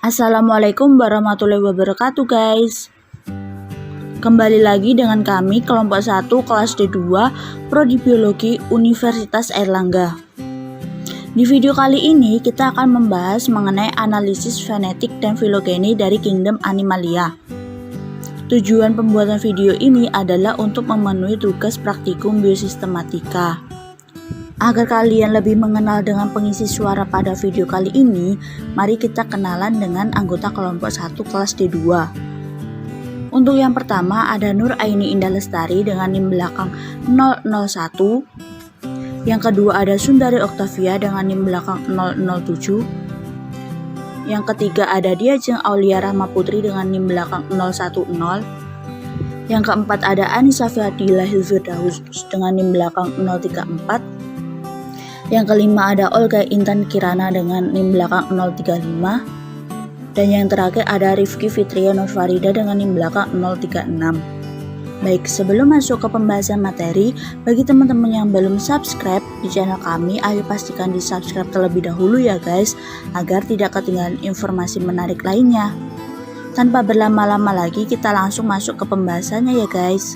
Assalamualaikum warahmatullahi wabarakatuh guys. Kembali lagi dengan kami kelompok 1 kelas D2 Prodi Biologi Universitas Airlangga. Di video kali ini kita akan membahas mengenai analisis fenetik dan filogeni dari Kingdom Animalia. Tujuan pembuatan video ini adalah untuk memenuhi tugas praktikum biosistematika. Agar kalian lebih mengenal dengan pengisi suara pada video kali ini, mari kita kenalan dengan anggota kelompok 1 kelas D2. Untuk yang pertama ada Nur Aini Indah Lestari dengan NIM belakang 001. Yang kedua ada Sundari Oktavia dengan NIM belakang 007. Yang ketiga ada Diajeng Aulia Rahma Putri dengan NIM belakang 010. Yang keempat ada Anissa Fadila Hilfirdaus dengan NIM belakang 034. Yang kelima ada Olga Intan Kirana dengan NIM belakang 035. Dan yang terakhir ada Rifki Fitria Nurfarida dengan NIM belakang 036. Baik, sebelum masuk ke pembahasan materi, bagi teman-teman yang belum subscribe di channel kami, ayo pastikan di subscribe terlebih dahulu ya guys, agar tidak ketinggalan informasi menarik lainnya. Tanpa berlama-lama lagi, kita langsung masuk ke pembahasannya ya guys.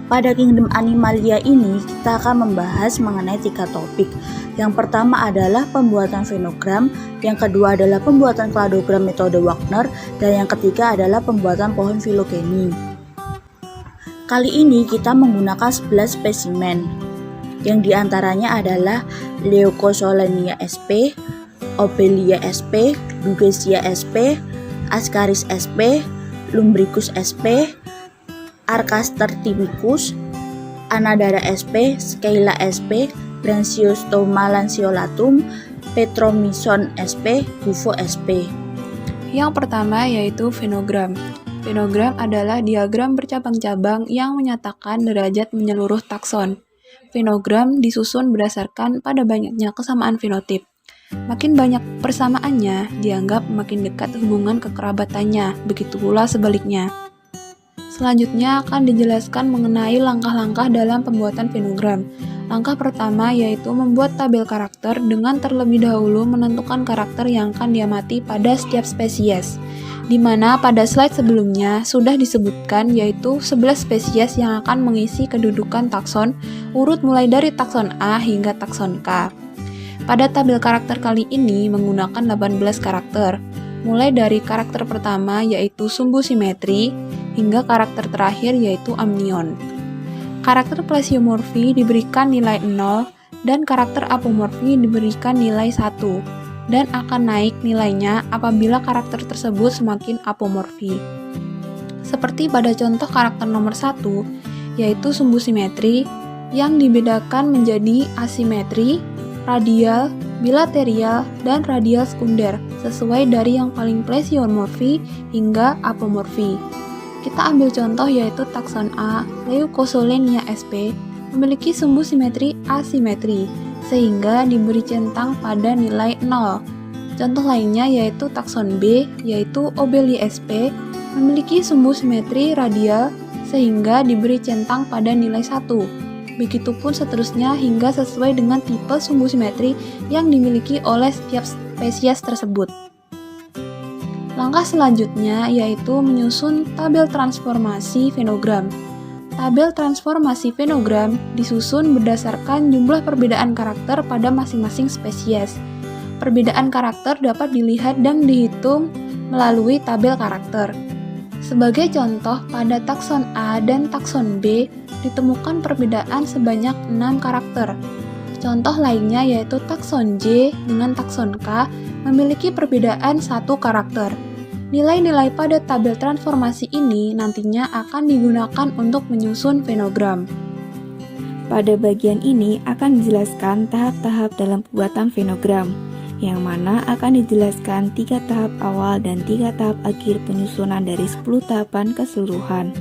Pada Kingdom Animalia ini, kita akan membahas mengenai 3 topik. Yang pertama adalah pembuatan fenogram, yang kedua adalah pembuatan kladogram metode Wagner, dan yang ketiga adalah pembuatan pohon filogeni. Kali ini kita menggunakan 11 spesimen, yang diantaranya adalah Leucosolenia sp, Obelia sp, Dugesia sp, Ascaris sp, Lumbricus sp, Archaster timicus, Anadara sp, Scaila sp, Branchiostoma lanceolatum, Petromyson sp, Bufo sp. Yang pertama yaitu fenogram. Fenogram adalah diagram bercabang-cabang yang menyatakan derajat menyeluruh takson. Fenogram disusun berdasarkan pada banyaknya kesamaan fenotip. Makin banyak persamaannya, dianggap makin dekat hubungan kekerabatannya, begitu pula sebaliknya. Selanjutnya akan dijelaskan mengenai langkah-langkah dalam pembuatan fenogram. Langkah pertama yaitu membuat tabel karakter dengan terlebih dahulu menentukan karakter yang akan diamati pada setiap spesies. Di mana pada slide sebelumnya sudah disebutkan yaitu 11 spesies yang akan mengisi kedudukan takson, urut mulai dari takson A hingga takson K. Pada tabel karakter kali ini menggunakan 18 karakter, mulai dari karakter pertama yaitu sumbu simetri, hingga karakter terakhir yaitu amnion. Karakter plesiomorfi diberikan nilai 0 dan karakter apomorfi diberikan nilai 1 dan akan naik nilainya apabila karakter tersebut semakin apomorfi. Seperti pada contoh karakter nomor 1 yaitu sumbu simetri yang dibedakan menjadi asimetri, radial, bilaterial, dan radial sekunder sesuai dari yang paling plesiomorfi hingga apomorfi. Kita ambil contoh yaitu takson A, Leucosolenia sp, memiliki sumbu simetri asimetri, sehingga diberi centang pada nilai 0. Contoh lainnya yaitu takson B, yaitu Obelia sp, memiliki sumbu simetri radial, sehingga diberi centang pada nilai 1. Begitupun seterusnya hingga sesuai dengan tipe sumbu simetri yang dimiliki oleh setiap spesies tersebut. Langkah selanjutnya yaitu menyusun tabel transformasi fenogram. Tabel transformasi fenogram disusun berdasarkan jumlah perbedaan karakter pada masing-masing spesies. Perbedaan karakter dapat dilihat dan dihitung melalui tabel karakter. Sebagai contoh, pada takson A dan takson B ditemukan perbedaan sebanyak 6 karakter. Contoh lainnya yaitu takson J dengan takson K memiliki perbedaan 1 karakter. Nilai-nilai pada tabel transformasi ini nantinya akan digunakan untuk menyusun fenogram. Pada bagian ini akan dijelaskan tahap-tahap dalam pembuatan fenogram, yang mana akan dijelaskan 3 tahap awal dan 3 tahap akhir penyusunan dari 10 tahapan keseluruhan.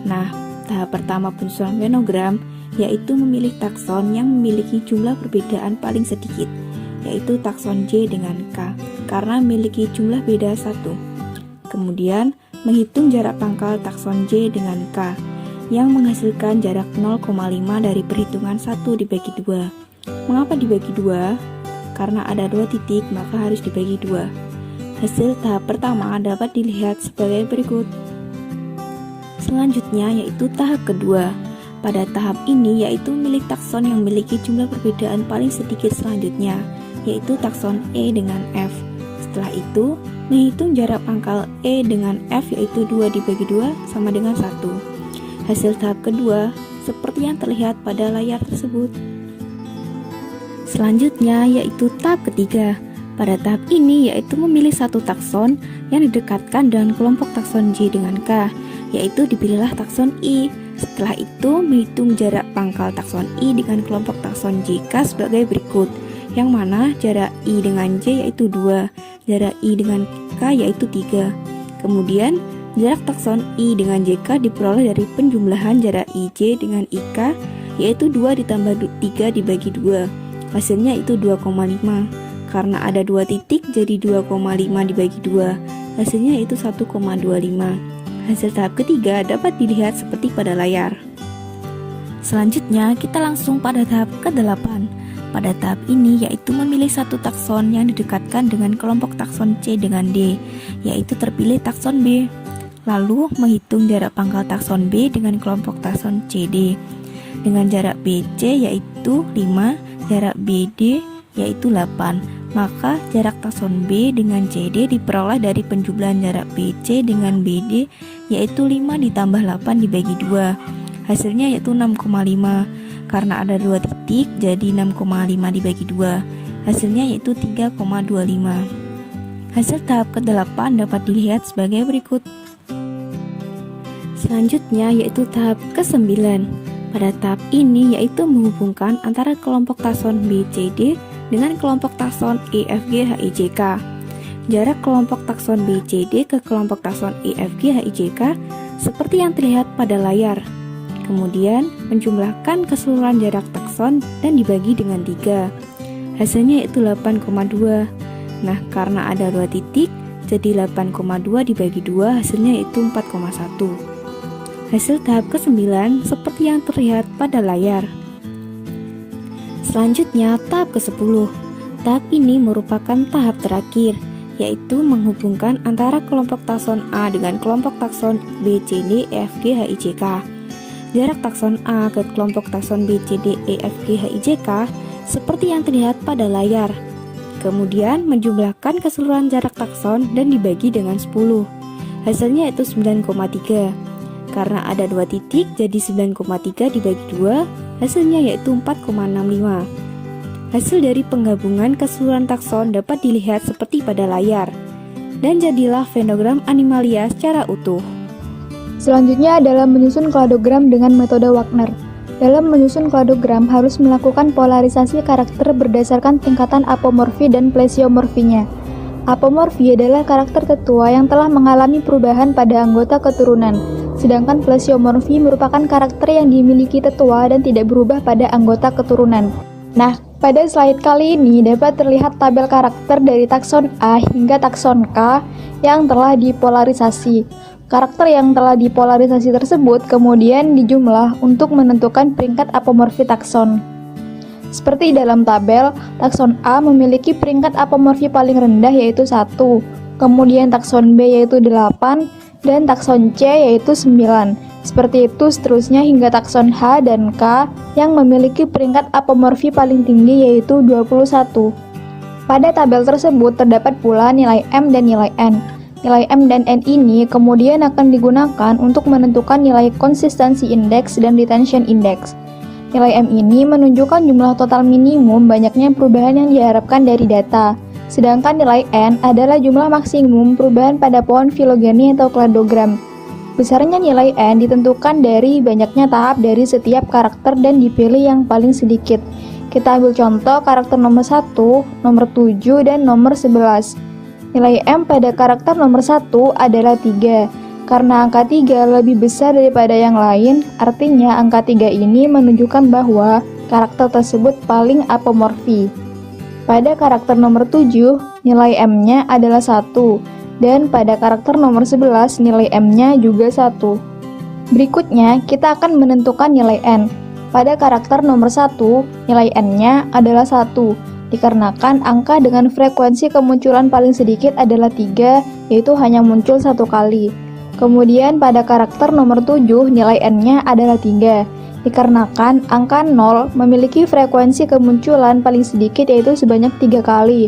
Nah, tahap pertama penyusunan fenogram yaitu memilih takson yang memiliki jumlah perbedaan paling sedikit, yaitu takson J dengan K, karena memiliki jumlah beda 1. Kemudian, menghitung jarak pangkal takson J dengan K, yang menghasilkan jarak 0,5 dari perhitungan 1 dibagi 2. Mengapa dibagi 2? Karena ada 2 titik, maka harus dibagi 2. Hasil tahap pertama dapat dilihat sebagai berikut. Selanjutnya yaitu tahap kedua. Pada tahap ini yaitu milik takson yang memiliki jumlah perbedaan paling sedikit selanjutnya, yaitu takson E dengan F. Setelah itu, menghitung jarak pangkal E dengan F yaitu 2 dibagi 2 sama dengan 1. Hasil tahap kedua seperti yang terlihat pada layar tersebut. Selanjutnya yaitu tahap ketiga. Pada tahap ini yaitu memilih satu takson yang didekatkan dengan kelompok takson J dengan K, yaitu dipilihlah takson I. Setelah itu menghitung jarak pangkal takson I dengan kelompok takson JK sebagai berikut, yang mana jarak I dengan J yaitu 2, jarak I dengan K yaitu 3. Kemudian jarak takson I dengan JK diperoleh dari penjumlahan jarak IJ dengan IK, yaitu 2 ditambah 3 dibagi 2. Hasilnya itu 2,5. Karena ada 2 titik jadi 2,5 dibagi 2. Hasilnya itu 1,25. Hasil tahap ketiga dapat dilihat seperti pada layar. Selanjutnya kita langsung pada tahap ke-8. Pada tahap ini yaitu memilih satu takson yang didekatkan dengan kelompok takson C dengan D, yaitu terpilih takson B. Lalu menghitung jarak pangkal takson B dengan kelompok takson CD dengan jarak BC yaitu 5, jarak BD yaitu 8. Maka jarak takson B dengan CD diperoleh dari penjumlahan jarak BC dengan BD yaitu 5 ditambah 8 dibagi 2. Hasilnya yaitu 6,5. Karena ada 2 titik jadi 6,5 dibagi 2. Hasilnya yaitu 3,25. Hasil tahap ke-8 dapat dilihat sebagai berikut. Selanjutnya yaitu tahap ke-9. Pada tahap ini yaitu menghubungkan antara kelompok takson BCD dengan kelompok takson EFG-HIJK. Jarak kelompok takson BCD ke kelompok takson EFG-HIJK seperti yang terlihat pada layar. Kemudian menjumlahkan keseluruhan jarak takson dan dibagi dengan 3. Hasilnya yaitu 8,2. Nah, karena ada 2 titik, jadi 8,2 dibagi 2 hasilnya yaitu 4,1. Hasil tahap ke-9 seperti yang terlihat pada layar. Selanjutnya tahap ke-10. Tahap ini merupakan tahap terakhir, yaitu menghubungkan antara kelompok takson A dengan kelompok takson BCD EFG HIJK. Jarak takson A ke kelompok takson BCD EFG HIJK seperti yang terlihat pada layar. Kemudian menjumlahkan keseluruhan jarak takson dan dibagi dengan 10. Hasilnya itu 9,3. Karena ada 2 titik jadi 9,3 dibagi 2, hasilnya yaitu 4,65. Hasil dari penggabungan keseluruhan takson dapat dilihat seperti pada layar. Dan jadilah fenogram animalia secara utuh. Selanjutnya adalah menyusun kladogram dengan metode Wagner. Dalam menyusun kladogram harus melakukan polarisasi karakter berdasarkan tingkatan apomorfi dan plesiomorfinya. Apomorfi adalah karakter tetua yang telah mengalami perubahan pada anggota keturunan, sedangkan plesiomorfi merupakan karakter yang dimiliki tetua dan tidak berubah pada anggota keturunan. Nah, pada slide kali ini dapat terlihat tabel karakter dari takson A hingga takson K yang telah dipolarisasi. Karakter yang telah dipolarisasi tersebut kemudian dijumlah untuk menentukan peringkat apomorfi takson. Seperti dalam tabel, takson A memiliki peringkat apomorfi paling rendah yaitu 1, kemudian takson B yaitu 8, dan takson C yaitu 9. Seperti itu seterusnya hingga takson H dan K yang memiliki peringkat apomorfi paling tinggi yaitu 21. Pada tabel tersebut terdapat pula nilai M dan nilai N. Nilai M dan N ini kemudian akan digunakan untuk menentukan nilai konsistensi indeks dan retention index. Nilai M ini menunjukkan jumlah total minimum banyaknya perubahan yang diharapkan dari data. Sedangkan nilai N adalah jumlah maksimum perubahan pada pohon filogeni atau kladogram. Besarnya nilai N ditentukan dari banyaknya tahap dari setiap karakter dan dipilih yang paling sedikit. Kita ambil contoh karakter nomor 1, nomor 7, dan nomor 11. Nilai M pada karakter nomor 1 adalah 3. Karena angka 3 lebih besar daripada yang lain, artinya angka 3 ini menunjukkan bahwa karakter tersebut paling apomorfi. Pada karakter nomor 7, nilai M-nya adalah 1, dan pada karakter nomor 11, nilai M-nya juga 1. Berikutnya, kita akan menentukan nilai N. Pada karakter nomor 1, nilai N-nya adalah 1, dikarenakan angka dengan frekuensi kemunculan paling sedikit adalah 3, yaitu hanya muncul 1 kali. Kemudian pada karakter nomor 7 nilai n-nya adalah 3, dikarenakan angka 0 memiliki frekuensi kemunculan paling sedikit yaitu sebanyak 3 kali.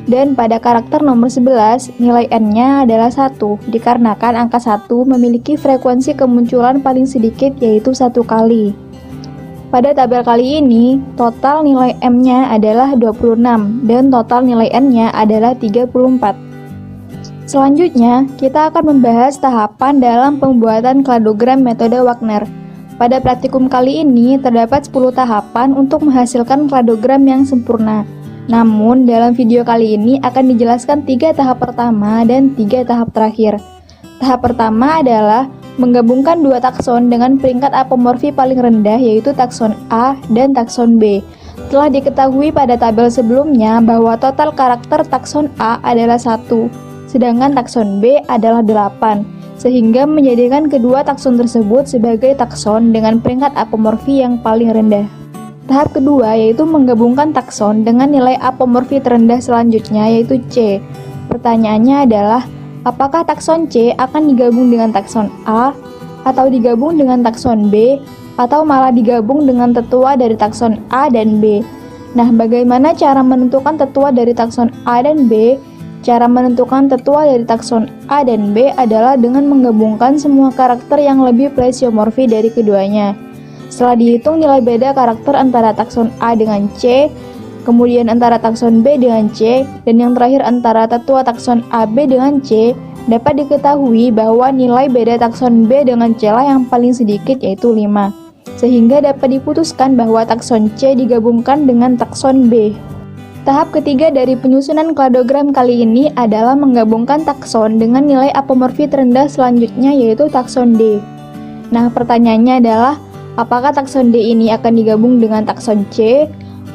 Dan pada karakter nomor 11, nilai n-nya adalah 1, dikarenakan angka 1 memiliki frekuensi kemunculan paling sedikit yaitu 1 kali. Pada tabel kali ini, total nilai m-nya adalah 26 dan total nilai n-nya adalah 34. Selanjutnya, kita akan membahas tahapan dalam pembuatan kladogram metode Wagner. Pada praktikum kali ini, terdapat 10 tahapan untuk menghasilkan kladogram yang sempurna. Namun, dalam video kali ini akan dijelaskan 3 tahap pertama dan 3 tahap terakhir. Tahap pertama adalah menggabungkan 2 takson dengan peringkat apomorfi paling rendah yaitu takson A dan takson B. Telah diketahui pada tabel sebelumnya bahwa total karakter takson A adalah 1, sedangkan takson B adalah 8, sehingga menjadikan kedua takson tersebut sebagai takson dengan peringkat apomorfi yang paling rendah. Tahap kedua yaitu menggabungkan takson dengan nilai apomorfi terendah selanjutnya yaitu C. Pertanyaannya adalah, apakah takson C akan digabung dengan takson A, atau digabung dengan takson B, atau malah digabung dengan tetua dari takson A dan B? Nah, bagaimana cara menentukan tetua dari takson A dan B? Cara menentukan tetua dari takson A dan B adalah dengan menggabungkan semua karakter yang lebih plesiomorfi dari keduanya. Setelah dihitung nilai beda karakter antara takson A dengan C, kemudian antara takson B dengan C, dan yang terakhir antara tetua takson AB dengan C, dapat diketahui bahwa nilai beda takson B dengan C lah yang paling sedikit yaitu 5. Sehingga dapat diputuskan bahwa takson C digabungkan dengan takson B. Tahap ketiga dari penyusunan kladogram kali ini adalah menggabungkan takson dengan nilai apomorfi terendah selanjutnya yaitu takson D. Nah, pertanyaannya adalah, apakah takson D ini akan digabung dengan takson C,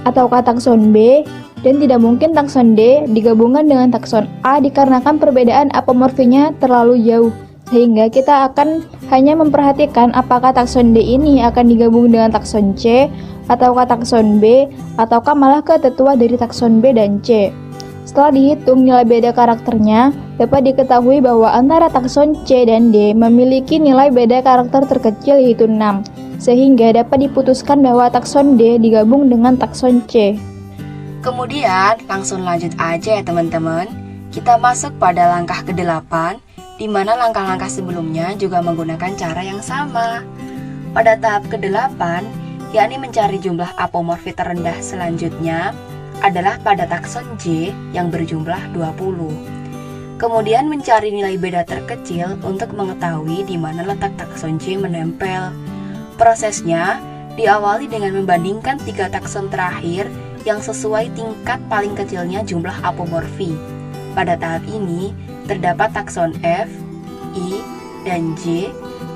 ataukah takson B? Dan tidak mungkin takson D digabungkan dengan takson A dikarenakan perbedaan apomorfinya terlalu jauh. Sehingga kita akan hanya memperhatikan apakah takson D ini akan digabung dengan takson C, ataukah takson B, ataukah malah ke tetua dari takson B dan C. Setelah dihitung nilai beda karakternya, dapat diketahui bahwa antara takson C dan D memiliki nilai beda karakter terkecil yaitu 6. Sehingga dapat diputuskan bahwa takson D digabung dengan takson C. Kemudian langsung lanjut aja ya teman-teman. Kita masuk pada langkah ke-8, di mana langkah-langkah sebelumnya juga menggunakan cara yang sama. Pada tahap ke-8, yakni mencari jumlah apomorfi terendah selanjutnya adalah pada takson J yang berjumlah 20. Kemudian mencari nilai beda terkecil untuk mengetahui di mana letak takson J menempel. Prosesnya diawali dengan membandingkan 3 takson terakhir yang sesuai tingkat paling kecilnya jumlah apomorfi. Pada tahap ini terdapat takson F, I, dan J,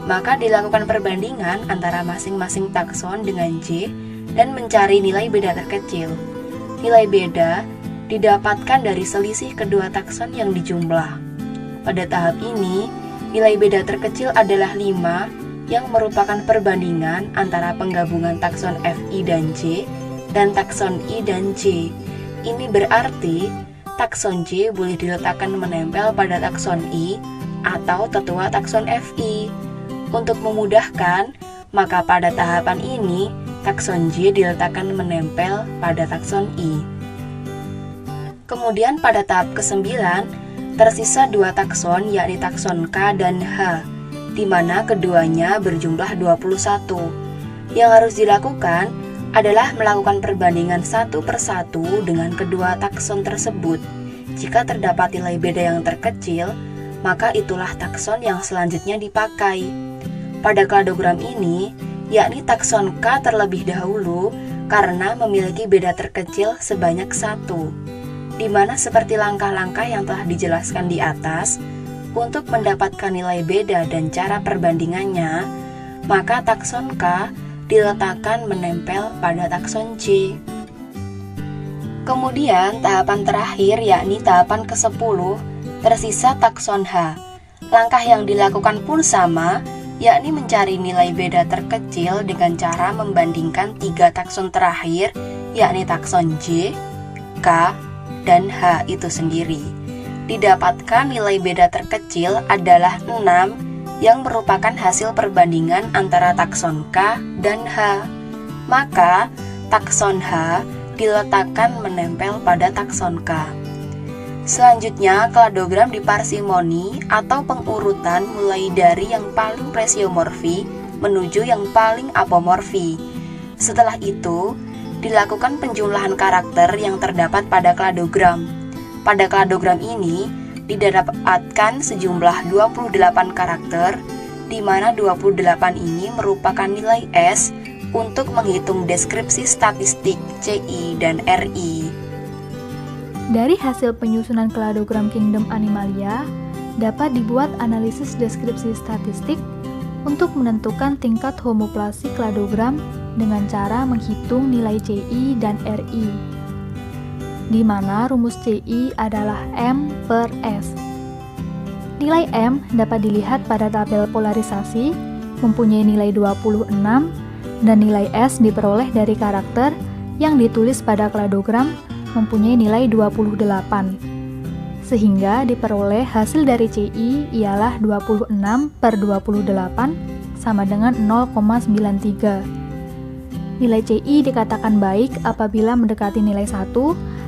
maka dilakukan perbandingan antara masing-masing takson dengan J dan mencari nilai beda terkecil. Nilai beda didapatkan dari selisih kedua takson yang dijumlah. Pada tahap ini, nilai beda terkecil adalah 5 yang merupakan perbandingan antara penggabungan takson Fi dan J dan takson I dan J. Ini berarti takson J boleh diletakkan menempel pada takson I atau tetua takson Fi. Untuk memudahkan, maka pada tahapan ini takson J diletakkan menempel pada takson I. Kemudian pada tahap ke-9 tersisa 2 takson yakni takson K dan H, di mana keduanya berjumlah 21. Yang harus dilakukan adalah melakukan perbandingan satu persatu dengan kedua takson tersebut. Jika terdapat nilai beda yang terkecil, maka itulah takson yang selanjutnya dipakai. Pada kladogram ini, yakni takson K terlebih dahulu karena memiliki beda terkecil sebanyak 1, di mana seperti langkah-langkah yang telah dijelaskan di atas, untuk mendapatkan nilai beda dan cara perbandingannya, maka takson K diletakkan menempel pada takson J. Kemudian tahapan terakhir yakni tahapan ke-10, tersisa takson H. Langkah yang dilakukan pun sama, yakni mencari nilai beda terkecil dengan cara membandingkan 3 takson terakhir, yakni takson J, K, K dan H itu sendiri. Didapatkan nilai beda terkecil adalah 6 yang merupakan hasil perbandingan antara takson K dan H. Maka takson H diletakkan menempel pada takson K. Selanjutnya, kladogram di parsimoni atau pengurutan mulai dari yang paling plesiomorfi menuju yang paling apomorfi. Setelah itu, dilakukan penjumlahan karakter yang terdapat pada kladogram. Pada kladogram ini, didapatkan sejumlah 28 karakter, di mana 28 ini merupakan nilai S untuk menghitung deskripsi statistik CI dan RI. Dari hasil penyusunan kladogram Kingdom Animalia, dapat dibuat analisis deskripsi statistik untuk menentukan tingkat homoplasi kladogram dengan cara menghitung nilai CI dan RI, di mana rumus CI adalah M per S. Nilai M dapat dilihat pada tabel polarisasi, mempunyai nilai 26, dan nilai S diperoleh dari karakter yang ditulis pada kladogram mempunyai nilai 28, sehingga diperoleh hasil dari CI ialah 26 per 28 sama dengan 0,93. Nilai CI dikatakan baik apabila mendekati nilai 1,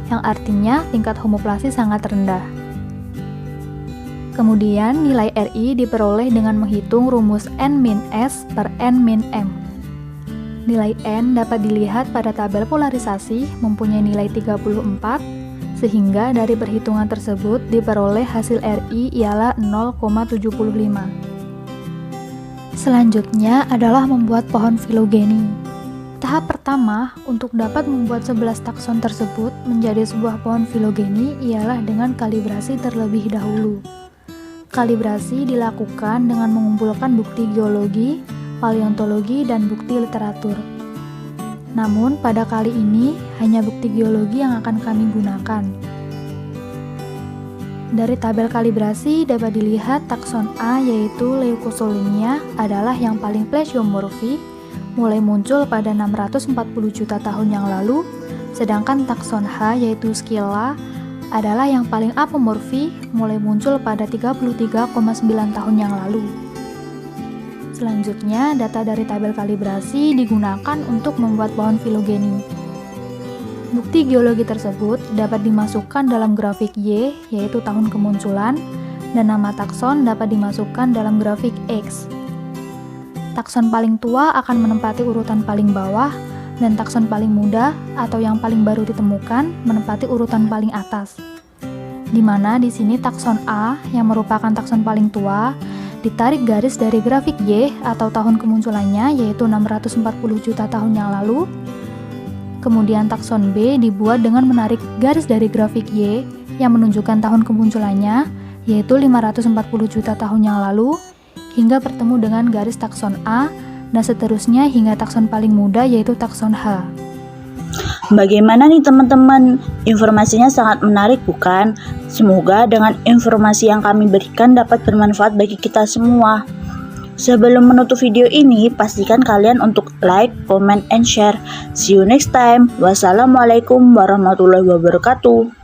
yang artinya tingkat homoplasi sangat rendah. Kemudian nilai RI diperoleh dengan menghitung rumus N-S per N-M. Nilai N dapat dilihat pada tabel polarisasi mempunyai nilai 34, sehingga dari perhitungan tersebut diperoleh hasil RI ialah 0,75. Selanjutnya adalah membuat pohon filogeni. Tahap pertama untuk dapat membuat 11 takson tersebut menjadi sebuah pohon filogeni ialah dengan kalibrasi terlebih dahulu. Kalibrasi dilakukan dengan mengumpulkan bukti geologi, paleontologi, dan bukti literatur. Namun, pada kali ini hanya bukti geologi yang akan kami gunakan. Dari tabel kalibrasi dapat dilihat takson A yaitu Leucosolinia adalah yang paling plesiomorfi, mulai muncul pada 640 juta tahun yang lalu, sedangkan takson H yaitu Scylla adalah yang paling apomorfi, mulai muncul pada 33,9 tahun yang lalu. Selanjutnya, data dari tabel kalibrasi digunakan untuk membuat pohon filogeni. Bukti geologi tersebut dapat dimasukkan dalam grafik Y, yaitu tahun kemunculan, dan nama takson dapat dimasukkan dalam grafik X. Takson paling tua akan menempati urutan paling bawah, dan takson paling muda atau yang paling baru ditemukan menempati urutan paling atas. Di mana di sini takson A yang merupakan takson paling tua ditarik garis dari grafik Y atau tahun kemunculannya yaitu 640 juta tahun yang lalu. Kemudian takson B dibuat dengan menarik garis dari grafik Y yang menunjukkan tahun kemunculannya yaitu 540 juta tahun yang lalu hingga bertemu dengan garis takson A dan seterusnya hingga takson paling muda yaitu takson H. Bagaimana nih teman-teman? Informasinya sangat menarik bukan? Semoga dengan informasi yang kami berikan dapat bermanfaat bagi kita semua. Sebelum menutup video ini, pastikan kalian untuk like, comment, and share. See you next time. Wassalamualaikum warahmatullahi wabarakatuh.